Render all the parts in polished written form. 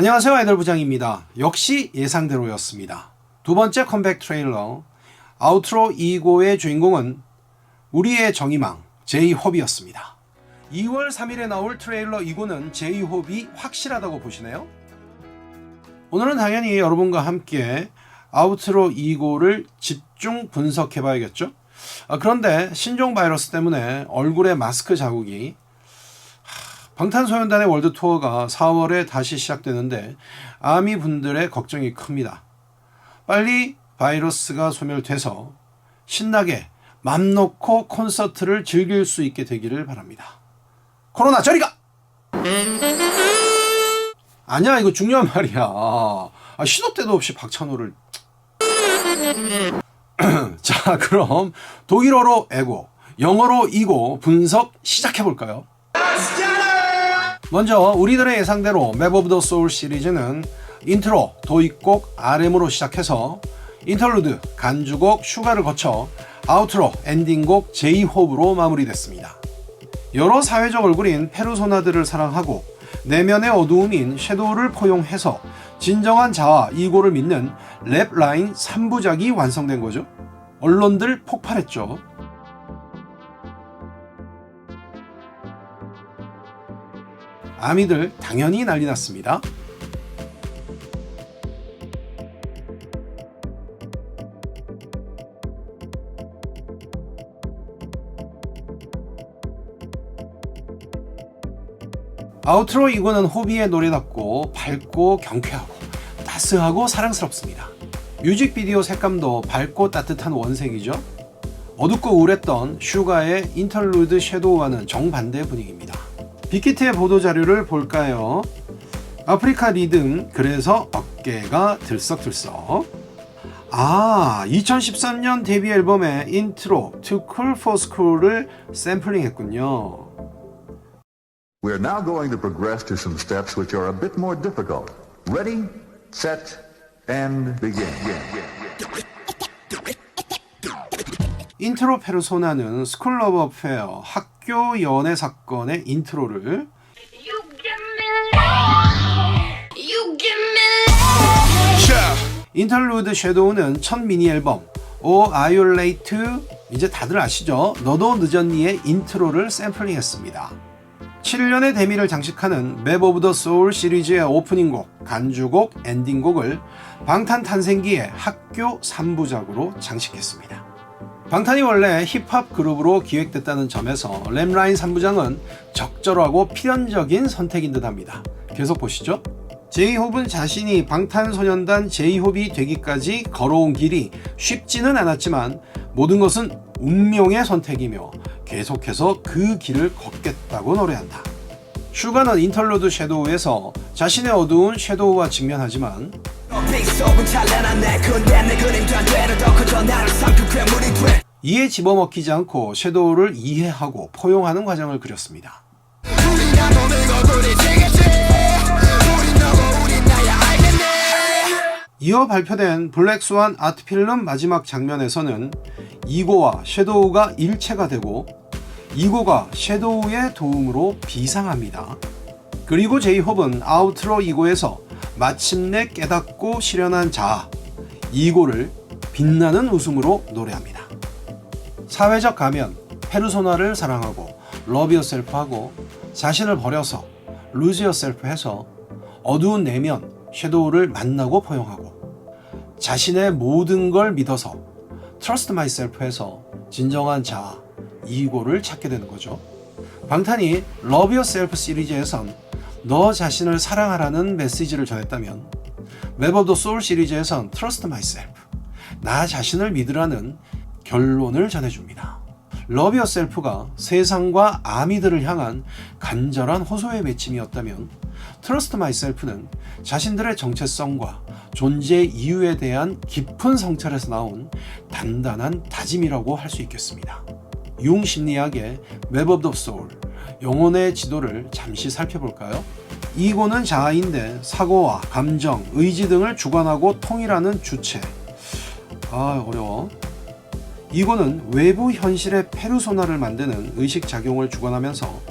안녕하세요, 아이돌 부장입니다. 역시 예상대로였습니다. 두 번째 컴백 트레일러 아우트로 2고의 주인공은 우리의 정의망 제이홉이었습니다. 2월 3일에 나올 트레일러 2고는 제이홉이 확실하다고 보시네요. 오늘은 당연히 여러분과 함께 아우트로 2고를 집중 분석해봐야겠죠? 그런데 신종 바이러스 때문에 얼굴에 마스크 자국이 방탄소년단의 월드 투어가 4월에 다시 시작되는데 아미 분들의 걱정이 큽니다. 빨리 바이러스가 소멸돼서 신나게 맘 놓고 콘서트를 즐길 수 있게 되기를 바랍니다. 코로나 저리 가! 아니야, 이거 중요한 말이야. 시도 때도 없이 박찬호를. 자, 그럼 독일어로 에고, 영어로 이고 분석 시작해볼까요? 먼저 우리들의 예상대로 맵 오브 더 소울 시리즈는 인트로, 도입곡, RM으로 시작해서 인터루드, 간주곡, 슈가를 거쳐 아우트로, 엔딩곡, 제이홉으로 마무리됐습니다. 여러 사회적 얼굴인 페르소나들을 사랑하고 내면의 어두움인 섀도우를 포용해서 진정한 자아 이고를 믿는 랩 라인 3부작이 완성된 거죠. 언론들 폭발했죠. 아미들 당연히 난리 났습니다. 아우트로 이고는 호비의 노래답고 밝고 경쾌하고 따스하고 사랑스럽습니다. 뮤직비디오 색감도 밝고 따뜻한 원색이죠. 어둡고 우울했던 슈가의 인터루드 섀도우와는 정반대 분위기입니다. 빅히트의 보도자료를 볼까요? 아프리카 리듬, 그래서 어깨가 들썩들썩. 2013년 데뷔 앨범의 인트로 Too Cool for School을 샘플링했군요. We are now going to progress to some steps which are a bit more difficult. Ready, set, and begin. 인트로 페르소나는 스쿨 러브 어페어, 학교 연애 사건의 인트로를 인터루드 섀도우는 첫 미니 앨범 오 Are You Late? 이제 다들 아시죠? 너도 늦었니의 인트로를 샘플링했습니다. 7년의 데미를 장식하는 맵 오브 더 소울 시리즈의 오프닝곡, 간주곡, 엔딩곡을 방탄탄생기의 학교 3부작으로 장식했습니다. 방탄이 원래 힙합 그룹으로 기획됐다는 점에서 랩라인 3부작은 적절하고 필연적인 선택인 듯합니다. 계속 보시죠. 제이홉은 자신이 방탄소년단 제이홉이 되기까지 걸어온 길이 쉽지는 않았지만 모든 것은 운명의 선택이며 계속해서 그 길을 걷겠다고 노래한다. 슈가는 인터루드 섀도우에서 자신의 어두운 섀도우와 직면하지만 이에 집어먹히지 않고 섀도우를 이해하고 포용하는 과정을 그렸습니다. 이어 발표된 블랙스완 아트필름 마지막 장면에서는 이고와 섀도우가 일체가 되고 이고가 섀도우의 도움으로 비상합니다. 그리고 제이홉은 아우트로 이고에서 마침내 깨닫고 실현한 자아 이고를 빛나는 웃음으로 노래합니다. 사회적 가면, 페르소나를 사랑하고 러브 유어셀프하고 자신을 버려서 루즈 유어셀프 해서 어두운 내면 섀도우를 만나고 포용하고 자신의 모든 걸 믿어서 트러스트 마이셀프 해서 진정한 자아 이고를 찾게 되는 거죠. 방탄이 러브 유어셀프 시리즈에선 너 자신을 사랑하라는 메시지를 전했다면 맵 오브 더 소울 시리즈에선 트러스트 마이셀프 나 자신을 믿으라는 결론을 전해줍니다. 러브 유어셀프가 세상과 아미들을 향한 간절한 호소의 외침이었다면 트러스트 마이셀프는 자신들의 정체성과 존재 이유에 대한 깊은 성찰에서 나온 단단한 다짐이라고 할 수 있겠습니다. 융 심리학의 맵 오브 더 소울, 영혼의 지도를 잠시 살펴볼까요? 이고는 자아인데 사고와 감정, 의지 등을 주관하고 통일하는 주체. 어려워. 이고는 외부 현실의 페르소나를 만드는 의식작용을 주관하면서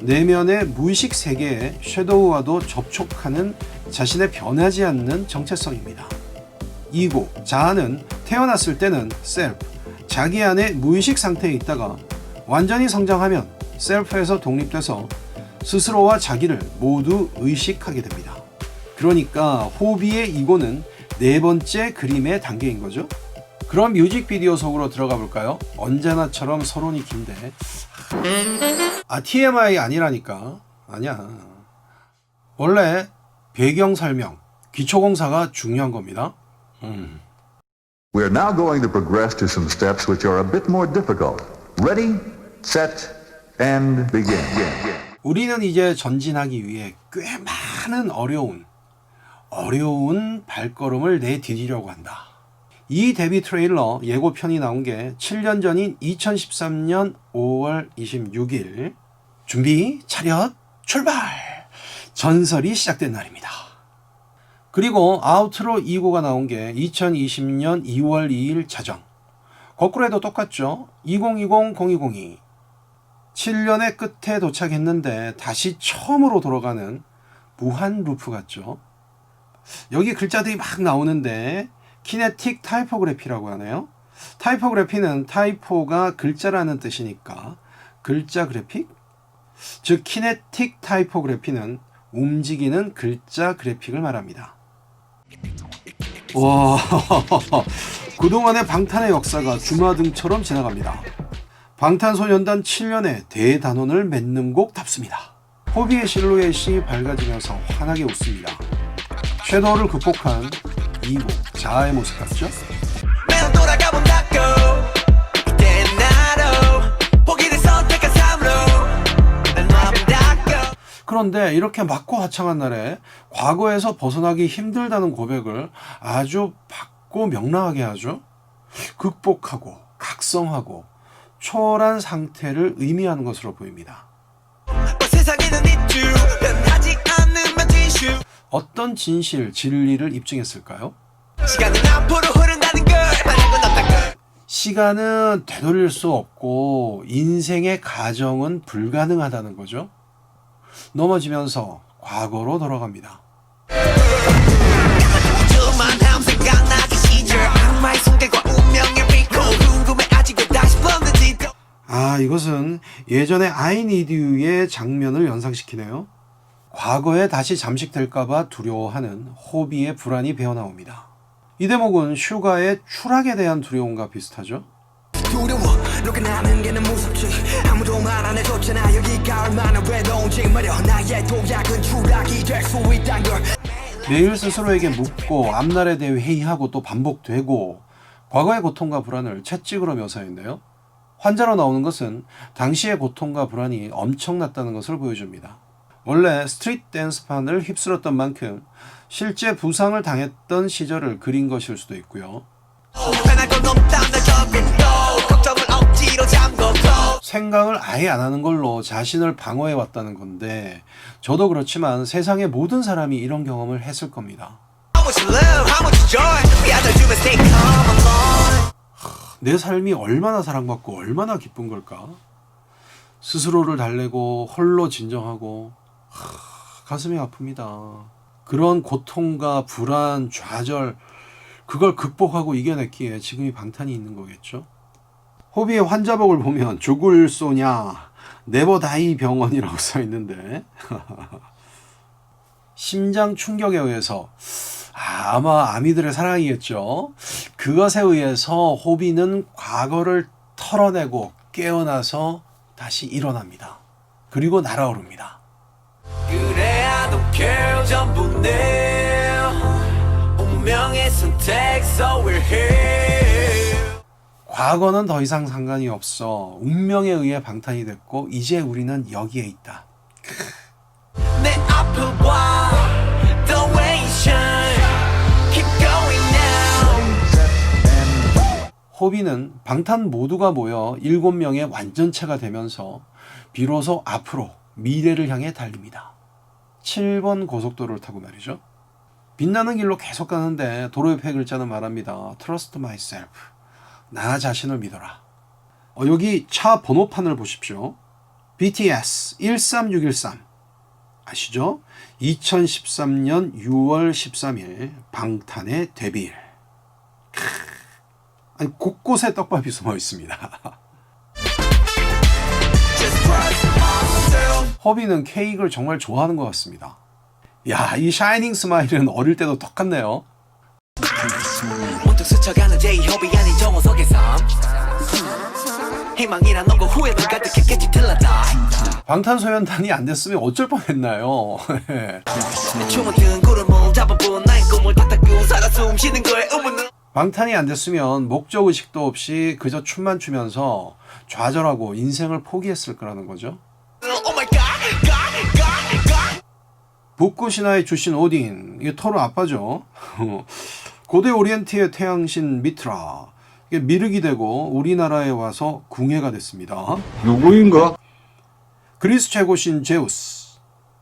내면의 무의식 세계에 섀도우와도 접촉하는 자신의 변하지 않는 정체성입니다. 이고, 자아는 태어났을 때는 셀프, 자기 안의 무의식 상태에 있다가 완전히 성장하면 셀프에서 독립돼서 스스로와 자기를 모두 의식하게 됩니다. 그러니까 호비의 이고는 네 번째 그림의 단계인 거죠. 그럼 뮤직비디오 속으로 들어가 볼까요? 언제나처럼 서론이 긴데. TMI 아니라니까. 아니야. 원래 배경 설명, 기초공사가 중요한 겁니다. We are now going to progress to some steps which are a bit more difficult. Ready, set, and begin. 우리는 이제 전진하기 위해 꽤 많은 어려운 발걸음을 내디디려고 한다. 이 데뷔 트레일러 예고편이 나온 게 7년 전인 2013년 5월 26일. 준비, 차렷, 출발! 전설이 시작된 날입니다. 그리고 아우트로 2고가 나온 게 2020년 2월 2일 자정. 거꾸로 해도 똑같죠. 2020-0202. 7년의 끝에 도착했는데 다시 처음으로 돌아가는 무한 루프 같죠. 여기 글자들이 막 나오는데 키네틱 타이포그래피라고 하네요. 타이포그래피는 타이포가 글자라는 뜻이니까 글자 그래픽? 즉 키네틱 타이포그래피는 움직이는 글자 그래픽을 말합니다. 와, 그동안의 방탄의 역사가 주마등처럼 지나갑니다. 방탄소년단 7년의 대단원을 맺는 곡답습니다. 호비의 실루엣이 밝아지면서 환하게 웃습니다. 섀도우를 극복한 이고, 자아의 모습 같죠? 그런데 이렇게 맞고 화창한 날에 과거에서 벗어나기 힘들다는 고백을 아주 밝고 명랑하게 하죠. 극복하고 각성하고 초월한 상태를 의미하는 것으로 보입니다. 어떤 진실, 진리를 입증했을까요? 시간은 되돌릴 수 없고 인생의 가정은 불가능하다는 거죠. 넘어지면서 과거로 돌아갑니다. 이것은 예전의 I Need You의 장면을 연상시키네요. 과거에 다시 잠식될까봐 두려워하는 호비의 불안이 배어나옵니다. 이 대목은 슈가의 추락에 대한 두려움과 비슷하죠. 매일 스스로에게 묻고 앞날에 대해 회의하고 또 반복되고 과거의 고통과 불안을 채찍으로 묘사했는데요. 환자로 나오는 것은 당시의 고통과 불안이 엄청났다는 것을 보여줍니다. 원래 스트리트 댄스판을 휩쓸었던 만큼 실제 부상을 당했던 시절을 그린 것일 수도 있고요. 생각을 아예 안 하는 걸로 자신을 방어해 왔다는 건데 저도 그렇지만 세상의 모든 사람이 이런 경험을 했을 겁니다. 내 삶이 얼마나 사랑받고 얼마나 기쁜 걸까? 스스로를 달래고 홀로 진정하고 가슴이 아픕니다. 그런 고통과 불안, 좌절 그걸 극복하고 이겨냈기에 지금이 방탄이 있는 거겠죠? 호비의 환자복을 보면 죽을 쏘냐 네버다이 병원이라고 써있는데 심장 충격에 의해서 아마 아미들의 사랑이겠죠. 그것에 의해서 호비는 과거를 털어내고 깨어나서 다시 일어납니다. 그리고 날아오릅니다. 그래 I don't care 전부 내 운명의 선택 so we're here. 과거는 더 이상 상관이 없어. 운명에 의해 방탄이 됐고 이제 우리는 여기에 있다. 내 앞을 봐 The way you shine Keep going now. 호비는 방탄 모두가 모여 7명의 완전체가 되면서 비로소 앞으로 미래를 향해 달립니다. 7번 고속도로를 타고 말이죠. 빛나는 길로 계속 가는데 도로 옆에 글자는 말합니다. Trust myself. 나 자신을 믿어라. 여기 차 번호판을 보십시오. BTS 13613 아시죠? 2013년 6월 13일 방탄의 데뷔일. 아니, 곳곳에 떡밥이 숨어 있습니다. 허비는 케이크를 정말 좋아하는 것 같습니다. 야, 이 샤이닝 스마일은 어릴 때도 똑같네요. 문득 스쳐가는 제이홉이 아닌 정호석의 삶 희망이란 너고 후회는 가득했겠지 틀렸다 방탄소년단이 안 됐으면 어쩔 뻔했나요? 춤은 든 구름을 잡아본 나의 꿈을 탁탁 살아 숨쉬는 거에 의문은 방탄이 안 됐으면 목적의식도 없이 그저 춤만 추면서 좌절하고 인생을 포기했을 거라는 거죠. Oh my God, God, God, God. 북구 신화의 주신 오딘, 이게 토르 아빠죠. 고대 오리엔트의 태양신 미트라, 이게 미륵이 되고 우리나라에 와서 궁예가 됐습니다. 누구인가? 그리스 최고신 제우스,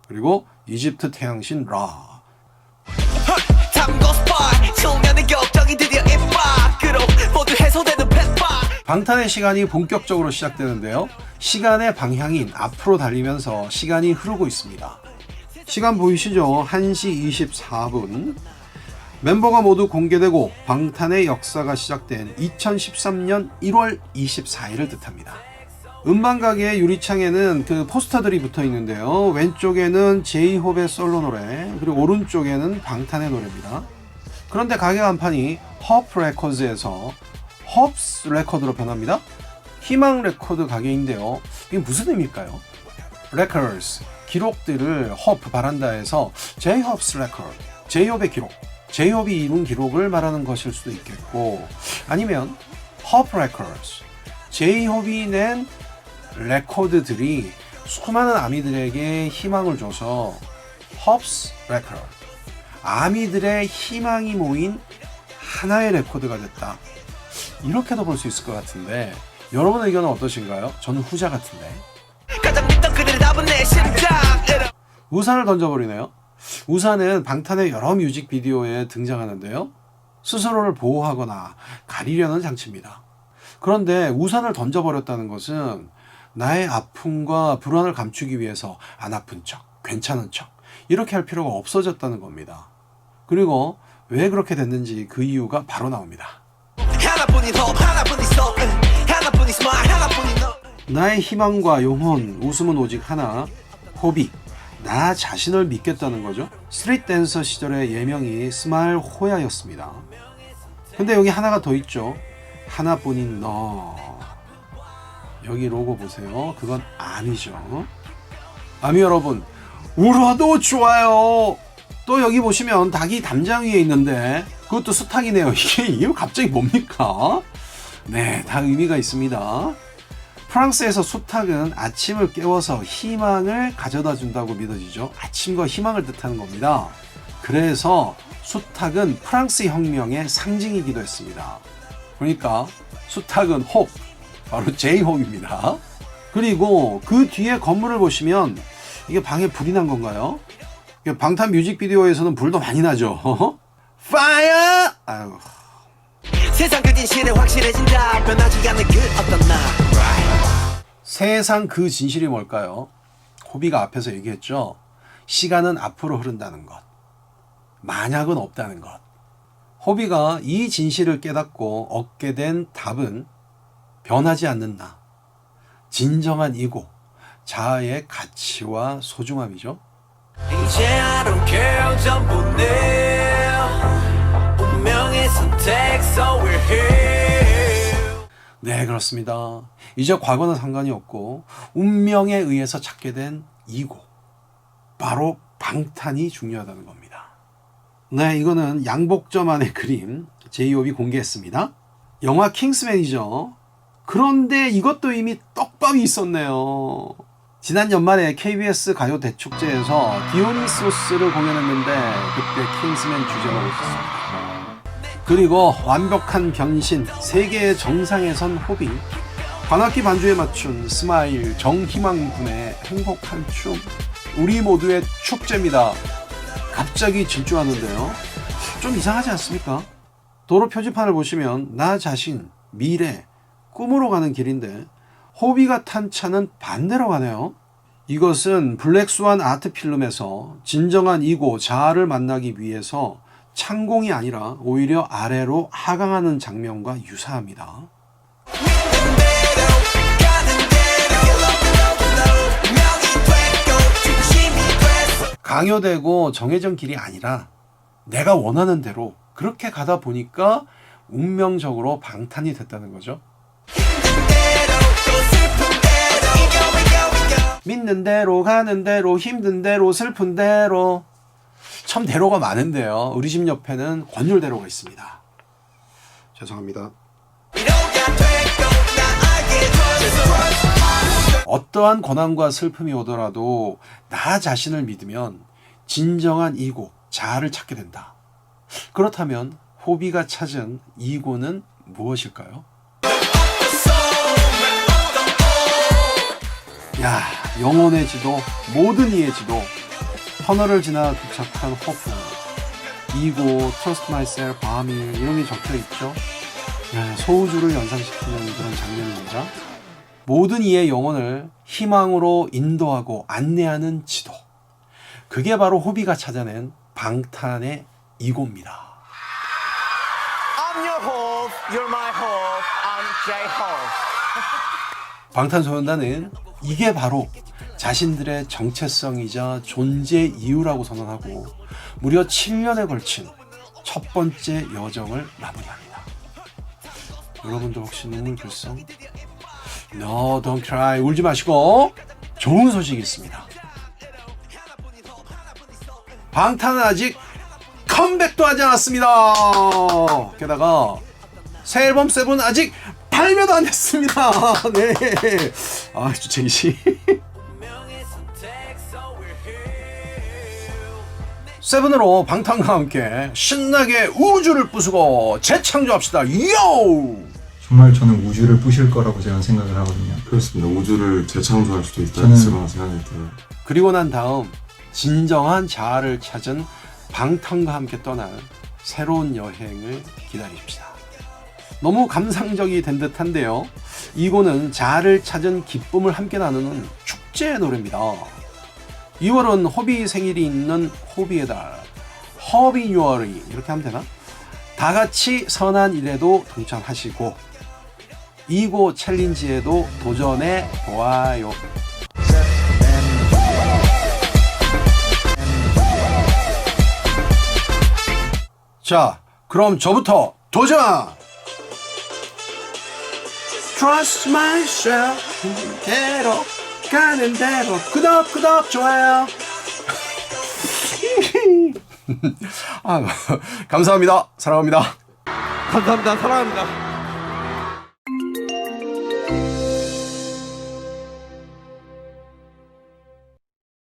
그리고 이집트 태양신 라. 탐구 스팟 청년의 격정이 드디어 입밖으로 모두 해소되는 펫바 방탄의 시간이 본격적으로 시작되는데요. 시간의 방향인 앞으로 달리면서 시간이 흐르고 있습니다. 시간 보이시죠? 1시 24분. 멤버가 모두 공개되고 방탄의 역사가 시작된 2013년 1월 24일을 뜻합니다. 음반가게의 유리창에는 그 포스터들이 붙어 있는데요. 왼쪽에는 제이홉의 솔로 노래, 그리고 오른쪽에는 방탄의 노래입니다. 그런데 가게 간판이 허프 레코드에서 헙스 레코드로 변합니다. 희망 레코드 가게인데요. 이게 무슨 의미일까요? 레코드스, 기록들을 허프 바란다에서 제이홉스 레코드, 제이홉의 기록, 제이홉이 이룬 기록을 말하는 것일 수도 있겠고, 아니면 허프 레코드스, 제이홉이 낸 레코드들이 수많은 아미들에게 희망을 줘서 헙스 레코드, 아미들의 희망이 모인 하나의 레코드가 됐다. 이렇게도 볼 수 있을 것 같은데, 여러분 의견은 어떠신가요? 저는 후자 같은데. 가장 믿던 그들의 답은 내 심장 우산을 던져버리네요. 우산은 방탄의 여러 뮤직비디오에 등장하는데요. 스스로를 보호하거나 가리려는 장치입니다. 그런데 우산을 던져버렸다는 것은 나의 아픔과 불안을 감추기 위해서 안 아픈 척, 괜찮은 척 이렇게 할 필요가 없어졌다는 겁니다. 그리고 왜 그렇게 됐는지 그 이유가 바로 나옵니다. 하나뿐인 hope 하나뿐인 soul 하나뿐인 smile 하나뿐인 너 나의 희망과 영혼, 웃음은 오직 하나, 호비, 나 자신을 믿겠다는 거죠. 스트릿 댄서 시절의 예명이 스마일 호야였습니다. 근데 여기 하나가 더 있죠. 하나뿐인 너. 여기 로고 보세요. 그건 아미죠. 아미 여러분, 울어도 좋아요. 또 여기 보시면 닭이 담장 위에 있는데 그것도 수탉이네요. 이게 갑자기 뭡니까? 네, 다 의미가 있습니다. 프랑스에서 수탉은 아침을 깨워서 희망을 가져다 준다고 믿어지죠. 아침과 희망을 뜻하는 겁니다. 그래서 수탉은 프랑스 혁명의 상징이기도 했습니다. 그러니까 수탉은 홉, 바로 제이홉입니다. 그리고 그 뒤에 건물을 보시면 이게 방에 불이 난 건가요? 방탄 뮤직비디오에서는 불도 많이 나죠. 파이어! 아유. 세상 그 진실은 확실해진다 변하지 않는 그 어떤 날 세상 그 진실이 뭘까요? 호비가 앞에서 얘기했죠. 시간은 앞으로 흐른다는 것. 만약은 없다는 것. 호비가 이 진실을 깨닫고 얻게 된 답은 변하지 않는 나. 진정한 이고, 자아의 가치와 소중함이죠. 이제 I don't care 전부 내 운명의 선택 so we're here 네, 그렇습니다. 이제 과거는 상관이 없고 운명에 의해서 찾게 된 이고, 바로 방탄이 중요하다는 겁니다. 네, 이거는 양복점 안의 그림 제이홉이 공개했습니다. 영화 킹스맨이죠. 그런데 이것도 이미 떡밥이 있었네요. 지난 연말에 KBS 가요 대축제에서 디오니소스를 공연했는데 그때 킹스맨 주제곡을 썼습니다. 그리고 완벽한 변신, 세계의 정상에 선 호비, 관악기 반주에 맞춘 스마일, 정희망 군의 행복한 춤, 우리 모두의 축제입니다. 갑자기 질주하는데요. 좀 이상하지 않습니까? 도로 표지판을 보시면 나 자신, 미래, 꿈으로 가는 길인데 호비가 탄 차는 반대로 가네요. 이것은 블랙스완 아트 필름에서 진정한 이고 자아를 만나기 위해서 창공이 아니라 오히려 아래로 하강하는 장면과 유사합니다. 강요되고 정해진 길이 아니라 내가 원하는 대로 그렇게 가다 보니까 운명적으로 방탄이 됐다는 거죠. 믿는 대로 가는 대로 힘든 대로 슬픈 대로. 참 대로가 많은데요. 우리 집 옆에는 권율대로가 있습니다. 죄송합니다. 어떠한 고난과 슬픔이 오더라도 나 자신을 믿으면 진정한 이고 자아를 찾게 된다. 그렇다면 호비가 찾은 이고는 무엇일까요? 야, 영혼의 지도, 모든 이의 지도, 터널을 지나 도착한 호프, 이고, Trust Myself, 바밀 이런 게 적혀 있죠. 소우주를 연상시키는 그런 장면입니다. 모든 이의 영혼을 희망으로 인도하고 안내하는 지도. 그게 바로 호비가 찾아낸 방탄의 이고입니다. I'm your hope, you're my hope, I'm J-Hope. 방탄소년단은 이게 바로 자신들의 정체성이자 존재 이유라고 선언하고 무려 7년에 걸친 첫 번째 여정을 마무리합니다. 여러분도 혹시 눈물 글썽? No, don't cry. 울지 마시고 좋은 소식이 있습니다. 방탄은 아직 컴백도 하지 않았습니다. 게다가 새 앨범 세븐 아직 발매도 안 됐습니다. 네. 아, 주책이 씨. 세븐으로 방탄과 함께 신나게 우주를 부수고 재창조합시다. 요! 정말 저는 우주를 부실 거라고 제가 생각을 하거든요. 그렇습니다. 우주를 재창조할 수도 있다 저는- 그런 생각이 들어요. 그리고 난 다음 진정한 자아를 찾은 방탄과 함께 떠날 새로운 여행을 기다리십시다. 너무 감상적이 된 듯한데요. 이고는 자아를 찾은 기쁨을 함께 나누는 축제의 노래입니다. 2월은 호비 생일이 있는 호비의 달, 허비 유월이 이렇게 하면 되나? 다 같이 선한 일에도 동참하시고 이고 챌린지에도 도전해 보아요. 자, 그럼 저부터 도전! Trust myself. 대로 가는 대로 구독 좋아요. 아, 감사합니다. 사랑합니다. 감사합니다. 사랑합니다.